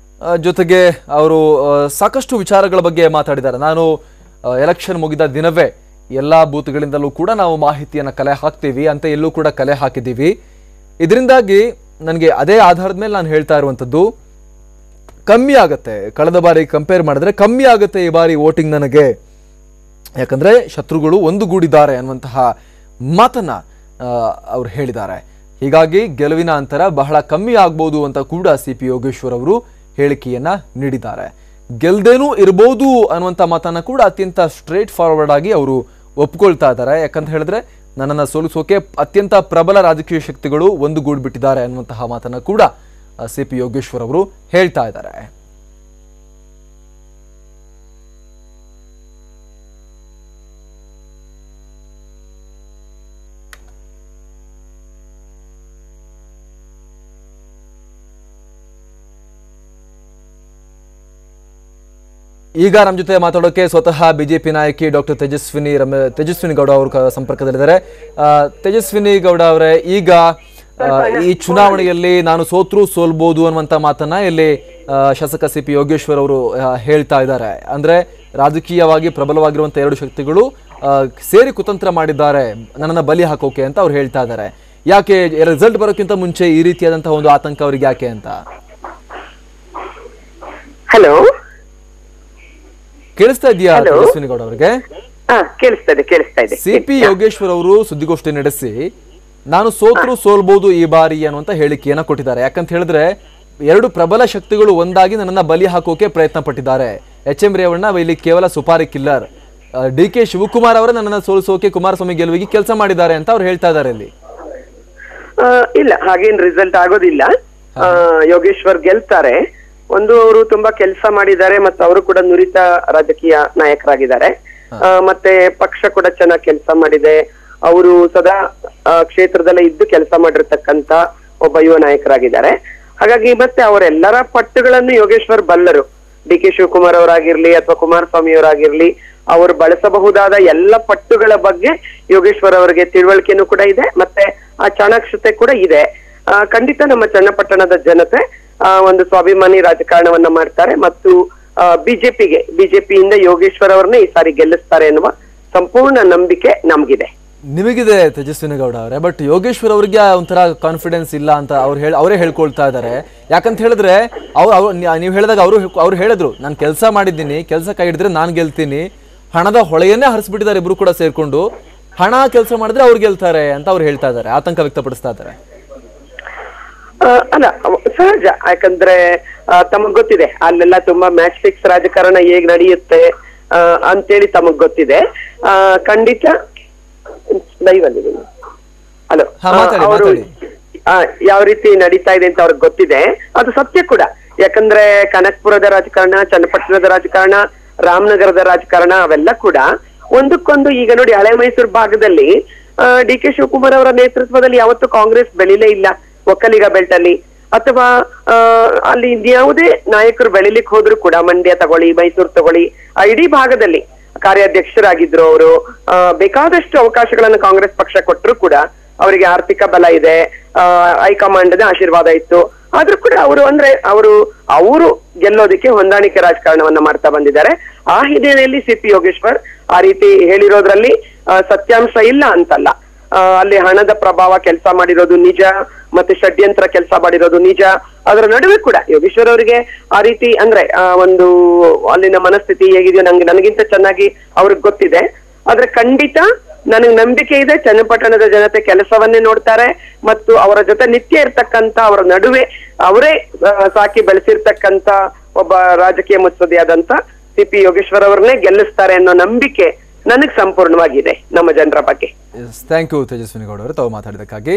ಜೊತೆಗೆ ಅವರು ಸಾಕಷ್ಟು ವಿಚಾರಗಳ ಬಗ್ಗೆ ಮಾತಾಡಿದ್ದಾರೆ. ನಾನು ಎಲೆಕ್ಷನ್ ಮುಗಿದ ದಿನವೇ ಎಲ್ಲಾ ಬೂತ್ಗಳಿಂದಲೂ ಕೂಡ ನಾವು ಮಾಹಿತಿಯನ್ನ ಕಲೆ ಹಾಕ್ತೀವಿ ಅಂತ ಎಲ್ಲೂ ಕೂಡ ಕಲೆ ಹಾಕಿದ್ದೀವಿ. ಇದರಿಂದಾಗಿ ನನಗೆ ಅದೇ ಆಧಾರದ ಮೇಲೆ ನಾನು ಹೇಳ್ತಾ ಇರುವಂಥದ್ದು, ಕಮ್ಮಿ ಆಗುತ್ತೆ, ಕಳೆದ ಬಾರಿ ಕಂಪೇರ್ ಮಾಡಿದ್ರೆ ಕಮ್ಮಿ ಆಗುತ್ತೆ ಈ ಬಾರಿ ವೋಟಿಂಗ್ ನನಗೆ, ಯಾಕಂದ್ರೆ ಶತ್ರುಗಳು ಒಂದುಗೂಡಿದ್ದಾರೆ ಅನ್ನುವಂತಹ ಮಾತನ್ನ ಅವ್ರು ಹೇಳಿದ್ದಾರೆ. ಹೀಗಾಗಿ ಗೆಲುವಿನ ಅಂತರ ಬಹಳ ಕಮ್ಮಿ ಆಗ್ಬೋದು ಅಂತ ಕೂಡ CP ಯೋಗೇಶ್ವರ್ ಅವರು ಹೇಳಿಕೆಯನ್ನ ನೀಡಿದ್ದಾರೆ. ಗೆಲ್ದೇನೂ ಇರಬಹುದು ಅನ್ನುವಂಥ ಮಾತನ್ನ ಕೂಡ ಅತ್ಯಂತ ಸ್ಟ್ರೇಟ್ ಫಾರ್ವರ್ಡ್ ಆಗಿ ಅವರು ಒಪ್ಕೊಳ್ತಾ ಇದ್ದಾರೆ. ಯಾಕಂತ ಹೇಳಿದ್ರೆ ನನ್ನನ್ನು ಸೋಲಿಸೋಕೆ ಅತ್ಯಂತ ಪ್ರಬಲ ರಾಜಕೀಯ ಶಕ್ತಿಗಳು ಒಂದುಗೂಡ್ಬಿಟ್ಟಿದ್ದಾರೆ ಅನ್ನುವಂತಹ ಮಾತನ್ನ ಕೂಡ CP ಯೋಗೇಶ್ವರ್ ಅವರು ಹೇಳ್ತಾ ಇದ್ದಾರೆ. ಈಗ ನಮ್ಮ ಜೊತೆ ಮಾತಾಡೋಕೆ ಸ್ವತಃ ಬಿಜೆಪಿ ನಾಯಕಿ ಡಾಕ್ಟರ್ ತೇಜಸ್ವಿನಿ ಗೌಡ ಅವರು ಸಂಪರ್ಕದಲ್ಲಿದ್ದಾರೆ. ತೇಜಸ್ವಿನಿ ಗೌಡ ಅವರೇ, ಈಗ ಈ ಚುನಾವಣೆಯಲ್ಲಿ ನಾನು ಸೋಲ್ಬಹುದು ಅನ್ನುವಂಥ ಮಾತನ್ನ ಇಲ್ಲಿ ಶಾಸಕ CP ಯೋಗೇಶ್ವರ್ ಅವರು ಹೇಳ್ತಾ ಇದ್ದಾರೆ. ಅಂದ್ರೆ ರಾಜಕೀಯವಾಗಿ ಪ್ರಬಲವಾಗಿರುವಂತಹ 2 ಶಕ್ತಿಗಳು ಸೇರಿ ಕುತಂತ್ರ ಮಾಡಿದ್ದಾರೆ ನನ್ನನ್ನು ಬಲಿ ಹಾಕೋಕೆ ಅಂತ ಅವ್ರು ಹೇಳ್ತಾ ಇದ್ದಾರೆ. ಯಾಕೆ ರಿಸಲ್ಟ್ ಬರೋಕ್ಕಿಂತ ಮುಂಚೆ ಈ ರೀತಿಯಾದಂತಹ ಒಂದು ಆತಂಕ ಅವರಿಗೆ ಯಾಕೆ ಅಂತ? ಹಲೋ, ಕೇಳಿಸ್ತಾ ಇದೆಯಾ ತೇಜಸ್ವಿನಿ ಗೌಡ ಅವರಿಗೆ? ಕೇಳಿಸ್ತಾ ಇದೆ. CP ಯೋಗೇಶ್ವರ್ ಅವರು ಸುದ್ದಿಗೋಷ್ಠಿ ನಡೆಸಿ ನಾನು ಸೋಲ್ಬಹುದು ಈ ಬಾರಿ ಅನ್ನುವಂತ ಹೇಳಿಕೆಯನ್ನ ಕೊಟ್ಟಿದ್ದಾರೆ. ಯಾಕಂತ ಹೇಳಿದ್ರೆ 2 ಪ್ರಬಲ ಶಕ್ತಿಗಳು ಒಂದಾಗಿ ನನ್ನನ್ನ ಬಲಿ ಹಾಕೋಕೆ ಪ್ರಯತ್ನ ಪಟ್ಟಿದ್ದಾರೆ. HM ರೇವಣ್ಣ ಇಲ್ಲಿ ಕೇವಲ ಸುಪಾರಿ ಕಿಲ್ಲರ್, DK ಶಿವಕುಮಾರ್ ಅವರೇ ನನ್ನನ್ನ ಸೋಲಿಸೋಕೆ ಕುಮಾರಸ್ವಾಮಿ ಗೆಲುವಿಗೆ ಕೆಲಸ ಮಾಡಿದ್ದಾರೆ ಅಂತ ಅವ್ರು ಹೇಳ್ತಾ ಇದ್ದಾರೆ. ಇಲ್ಲಿ ಇಲ್ಲ, ಹಾಗೇನ್ ರಿಸಲ್ಟ್ ಆಗೋದಿಲ್ಲ. ಯೋಗೇಶ್ವರ್ ಗೆಲ್ತಾರೆ. ಒಂದು, ಅವರು ತುಂಬಾ ಕೆಲಸ ಮಾಡಿದ್ದಾರೆ ಮತ್ತು ಅವರು ಕೂಡ ನುರಿತ ರಾಜಕೀಯ ನಾಯಕರಾಗಿದ್ದಾರೆ. ಮತ್ತೆ ಪಕ್ಷ ಕೂಡ ಚೆನ್ನಾಗಿ ಕೆಲಸ ಮಾಡಿದೆ. ಅವರು ಸದಾ ಕ್ಷೇತ್ರದಲ್ಲೇ ಇದ್ದು ಕೆಲಸ ಮಾಡಿರ್ತಕ್ಕಂತ ಒಬ್ಬ ಯುವ ನಾಯಕರಾಗಿದ್ದಾರೆ. ಹಾಗಾಗಿ ಮತ್ತೆ ಅವರೆಲ್ಲರ ಪಟ್ಟುಗಳನ್ನು ಯೋಗೇಶ್ವರ್ ಬಲ್ಲರು. DK ಶಿವಕುಮಾರ್ ಅವರಾಗಿರ್ಲಿ ಅಥವಾ ಕುಮಾರಸ್ವಾಮಿ ಅವರಾಗಿರ್ಲಿ, ಅವರು ಬಳಸಬಹುದಾದ ಎಲ್ಲ ಪಟ್ಟುಗಳ ಬಗ್ಗೆ ಯೋಗೇಶ್ವರ್ ಅವರಿಗೆ ತಿಳುವಳಿಕೆನೂ ಕೂಡ ಇದೆ, ಮತ್ತೆ ಆ ಚಾಣಾಕ್ಷತೆ ಕೂಡ ಇದೆ. ಖಂಡಿತ ನಮ್ಮ ಚನ್ನಪಟ್ಟಣದ ಜನತೆ ಒಂದು ಸ್ವಾಭಿಮಾನಿ ರಾಜಕಾರಣವನ್ನ ಮಾಡ್ತಾರೆ ಮತ್ತು ಬಿಜೆಪಿಯಿಂದ ಯೋಗೇಶ್ವರ್ ಅವರನ್ನೇ ಈ ಸಾರಿ ಗೆಲ್ಲಿಸ್ತಾರೆ ಎನ್ನುವ ಸಂಪೂರ್ಣ ನಂಬಿಕೆ ನಮ್ಗಿದೆ. ನಿಮಗಿದೆ ತೇಜಸ್ವಿನಿ ಗೌಡ ಅವರೇ, ಬಟ್ ಯೋಗೇಶ್ವರ್ ಅವರಿಗೆ ಒಂಥರ ಕಾನ್ಫಿಡೆನ್ಸ್ ಇಲ್ಲ ಅಂತ ಅವರೇ ಹೇಳ್ಕೊಳ್ತಾ ಇದ್ದಾರೆ. ಯಾಕಂತ ಹೇಳಿದ್ರೆ ನೀವು ಹೇಳಿದಾಗ ಅವ್ರು ಹೇಳಿದ್ರು, ನಾನು ಕೆಲಸ ಮಾಡಿದ್ದೀನಿ, ಕೆಲಸ ಕೈ ಹಿಡಿದ್ರೆ ನಾನು ಗೆಲ್ತೀನಿ, ಹಣದ ಹೊಳೆಯನ್ನೇ ಹರಿಸ್ಬಿಟ್ಟಿದ್ದಾರೆ ಇಬ್ರು ಕೂಡ ಸೇರ್ಕೊಂಡು, ಹಣ ಕೆಲಸ ಮಾಡಿದ್ರೆ ಅವ್ರು ಗೆಲ್ತಾರೆ ಅಂತ ಅವ್ರು ಹೇಳ್ತಾ ಇದ್ದಾರೆ, ಆತಂಕ ವ್ಯಕ್ತಪಡಿಸ್ತಾ ಇದ್ದಾರೆ. ಅಲ್ಲ ಸಹಜ, ಯಾಕಂದ್ರೆ ತಮಗ್ ಗೊತ್ತಿದೆ ಅಲ್ಲೆಲ್ಲ ತುಂಬಾ ಮ್ಯಾಚ್ ಫಿಕ್ಸ್ ರಾಜಕಾರಣ ಹೇಗ್ ನಡೆಯುತ್ತೆ ಅಂತೇಳಿ ತಮಗ್ ಗೊತ್ತಿದೆ. ಖಂಡಿತ ಲೈವ್ ಅಲ್ಲಿ ಹಲೋ ಅವರು ಯಾವ ರೀತಿ ನಡೀತಾ ಇದೆ ಅಂತ ಅವ್ರಿಗೆ ಗೊತ್ತಿದೆ, ಅದು ಸತ್ಯ ಕೂಡ. ಯಾಕಂದ್ರೆ ಕನಕಪುರದ ರಾಜಕಾರಣ, ಚನ್ನಪಟ್ಟಣದ ರಾಜಕಾರಣ, ರಾಮನಗರದ ರಾಜಕಾರಣ ಅವೆಲ್ಲ ಕೂಡ ಒಂದಕ್ಕೊಂದು. ಈಗ ನೋಡಿ, ಹಳೆ ಮೈಸೂರು ಭಾಗದಲ್ಲಿ ಡಿ ಕೆ ಶಿವಕುಮಾರ್ ಅವರ ನೇತೃತ್ವದಲ್ಲಿ ಯಾವತ್ತೂ ಕಾಂಗ್ರೆಸ್ ಬೆಳಿಲೇ ಇಲ್ಲ ಒಕ್ಕಲಿಗ ಬೆಲ್ಟ್ ಅಲ್ಲಿ, ಅಥವಾ ಅಲ್ಲಿ ಯಾವುದೇ ನಾಯಕರು ಬೆಳಿಲಿಕ್ಕೆ ಹೋದ್ರು ಕೂಡ, ಮಂಡ್ಯ ತಗೊಳ್ಳಿ, ಮೈಸೂರು ತಗೊಳ್ಳಿ, ಇಡೀ ಭಾಗದಲ್ಲಿ ಕಾರ್ಯಾಧ್ಯಕ್ಷರಾಗಿದ್ರು ಅವರು. ಬೇಕಾದಷ್ಟು ಅವಕಾಶಗಳನ್ನು ಕಾಂಗ್ರೆಸ್ ಪಕ್ಷ ಕೊಟ್ಟರು ಕೂಡ ಅವರಿಗೆ ಆರ್ಥಿಕ ಬಲ ಇದೆ, ಹೈಕಮಾಂಡ್ ಆಶೀರ್ವಾದ ಇತ್ತು. ಆದ್ರೂ ಕೂಡ ಅವರು ಗೆಲ್ಲೋದಕ್ಕೆ ಹೊಂದಾಣಿಕೆ ರಾಜಕಾರಣವನ್ನ ಮಾಡ್ತಾ ಬಂದಿದ್ದಾರೆ. ಆ ಹಿನ್ನೆಲೆಯಲ್ಲಿ ಸಿ.ಪಿ. ಯೋಗೇಶ್ವರ್ ಆ ರೀತಿ ಹೇಳಿರೋದ್ರಲ್ಲಿ ಸತ್ಯಾಂಶ ಇಲ್ಲ ಅಂತಲ್ಲ. ಅಲ್ಲಿ ಹಣದ ಪ್ರಭಾವ ಕೆಲಸ ಮಾಡಿರೋದು ನಿಜ, ಮತ್ತೆ ಷಡ್ಯಂತ್ರ ಕೆಲಸ ಮಾಡಿರೋದು ನಿಜ. ಅದರ ನಡುವೆ ಕೂಡ ಯೋಗೇಶ್ವರ್ ಅವರಿಗೆ ಆ ರೀತಿ ಅಂದ್ರೆ ಒಂದು ಅಲ್ಲಿನ ಮನಸ್ಥಿತಿ ಹೇಗಿದೆಯೋ ನನಗಿಂತ ಚೆನ್ನಾಗಿ ಅವ್ರಿಗೆ ಗೊತ್ತಿದೆ. ಆದ್ರೆ ಖಂಡಿತ ನನಗೆ ನಂಬಿಕೆ ಇದೆ, ಚನ್ನಪಟ್ಟಣದ ಜನತೆ ಕೆಲಸವನ್ನೇ ನೋಡ್ತಾರೆ, ಮತ್ತು ಅವರ ಜೊತೆ ನಿತ್ಯ ಇರ್ತಕ್ಕಂತ, ಅವರ ನಡುವೆ ಅವರೇ ಸಾಕಿ ಬೆಳೆಸಿರ್ತಕ್ಕಂತ ಒಬ್ಬ ರಾಜಕೀಯ ಮುತ್ಸದಿಯಾದಂತ ಸಿ.ಪಿ. ಯೋಗೇಶ್ವರ್ ಅವರನ್ನೇ ಗೆಲ್ಲಿಸ್ತಾರೆ ಅನ್ನೋ ನಂಬಿಕೆ ನನಗೆ ಸಂಪೂರ್ಣವಾಗಿದೆ ನಮ್ಮ ಜನರ ಬಗ್ಗೆ. ಥ್ಯಾಂಕ್ ಯು ತೇಜಸ್ವಿನಿ ಗೌಡ ಅವರು ತಾವು ಮಾತಾಡಿದಕ್ಕಾಗಿ.